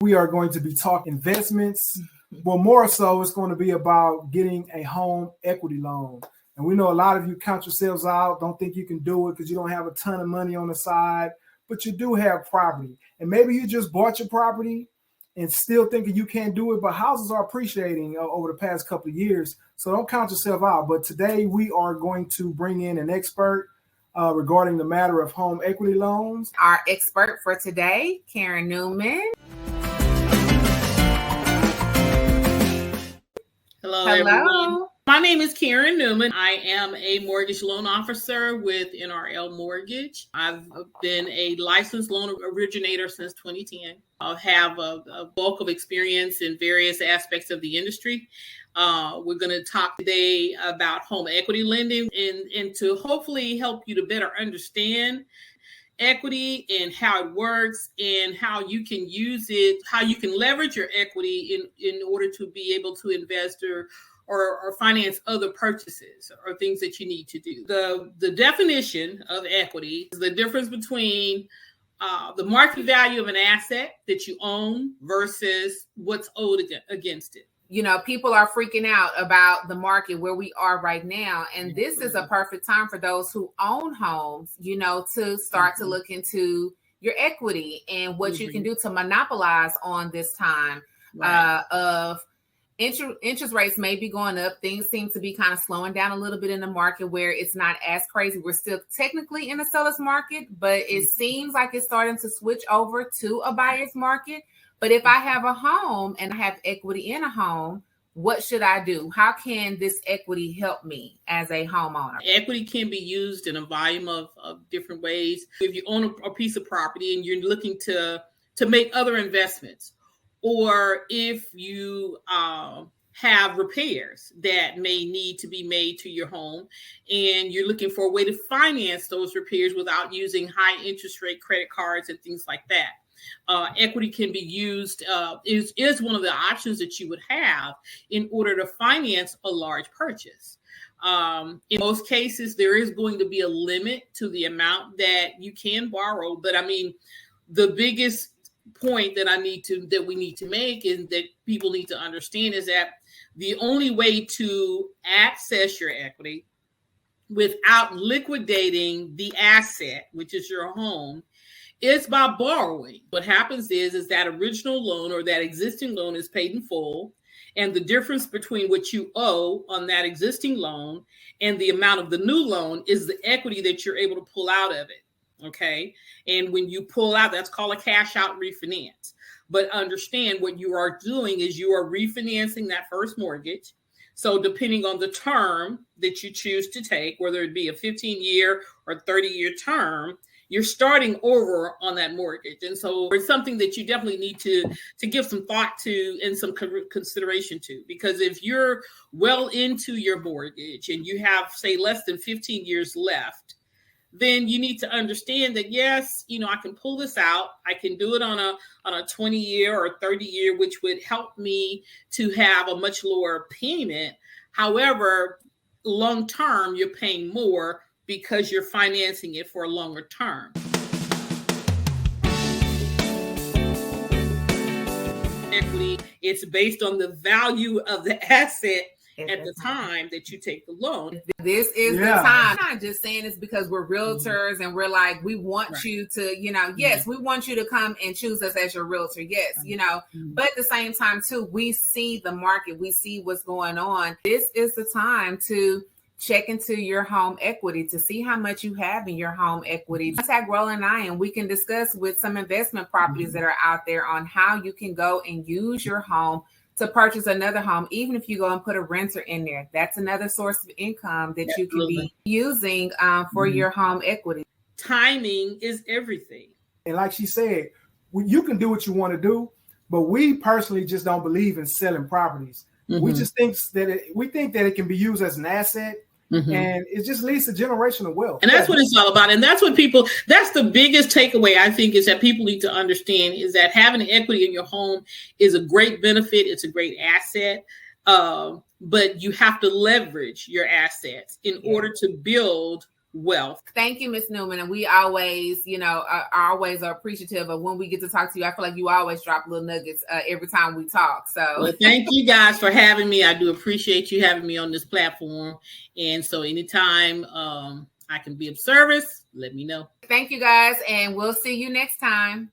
we are going to be talking investments. Well, more so, it's going to be about getting a home equity loan. And we know a lot of you count yourselves out, don't think you can do it because you don't have a ton of money on the side, but you do have property. And maybe you just bought your property and still thinking you can't do it, but houses are appreciating over the past couple of years. So don't count yourself out. But today we are going to bring in an expert regarding the matter of home equity loans. Our expert for today, Karen Newman. Hello, everyone. My name is Karen Newman. I am a mortgage loan officer with NRL Mortgage. I've been a licensed loan originator since 2010. I have a bulk of experience in various aspects of the industry. We're going to talk today about home equity lending and to hopefully help you to better understand equity and how it works and how you can use it, how you can leverage your equity in order to be able to invest or finance other purchases or things that you need to do. The definition of equity is the difference between the market value of an asset that you own versus what's owed against it. You know, people are freaking out about the market where we are right now. And this is a perfect time for those who own homes, you know, to start to look into your equity and what you can do to monopolize on this time of interest rates may be going up. Things seem to be kind of slowing down a little bit in the market where it's not as crazy. We're still technically in a seller's market, but it seems like it's starting to switch over to a buyer's market. But if I have a home and I have equity in a home, what should I do? How can this equity help me as a homeowner? Equity can be used in a volume of different ways. If you own a piece of property and you're looking to make other investments, or if you have repairs that may need to be made to your home and you're looking for a way to finance those repairs without using high interest rate credit cards and things like that. Equity can be used, is one of the options that you would have in order to finance a large purchase. In most cases, there is going to be a limit to the amount that you can borrow. But I mean, the biggest point that we need to make is that people need to understand is that the only way to access your equity without liquidating the asset, which is your home, is by borrowing. What happens is that original loan or that existing loan is paid in full, and the difference between what you owe on that existing loan and the amount of the new loan is the equity that you're able to pull out of it. Okay. And when you pull out, that's called a cash out refinance. But understand what you are doing is you are refinancing that first mortgage. So depending on the term that you choose to take, whether it be a 15-year or 30-year term, you're starting over on that mortgage. And so it's something that you definitely need to give some thought to and some consideration to, because if you're well into your mortgage and you have, say, less than 15 years left, then you need to understand that, yes, you know, I can pull this out. I can do it on a 20-year or 30-year, which would help me to have a much lower payment. However, long term, you're paying more because you're financing it for a longer term. Equity, it's based on the value of the asset at the time that you take the loan. This is the time. I'm not just saying this because we're realtors and we're like, we want you to, you know, yes, we want you to come and choose us as your realtor. Yes, you know, but at the same time too, we see the market, we see what's going on. This is the time to check into your home equity to see how much you have in your home equity. Contact Roland and I, and we can discuss with some investment properties that are out there on how you can go and use your home to purchase another home, even if you go and put a renter in there. That's another source of income that you can be using for your home equity. Timing is everything. And like she said, you can do what you want to do, but we personally just don't believe in selling properties. We just think that it can be used as an asset. And it just leads to generational wealth. And that's what it's all about. And that's what that's the biggest takeaway, I think, is that people need to understand is that having equity in your home is a great benefit. It's a great asset. But you have to leverage your assets in order to build wealth. Thank you, Ms. Newman. And we always, are always appreciative of when we get to talk to you. I feel like you always drop little nuggets every time we talk. So well, thank you guys for having me. I do appreciate you having me on this platform. And so anytime I can be of service, let me know. Thank you guys. And we'll see you next time.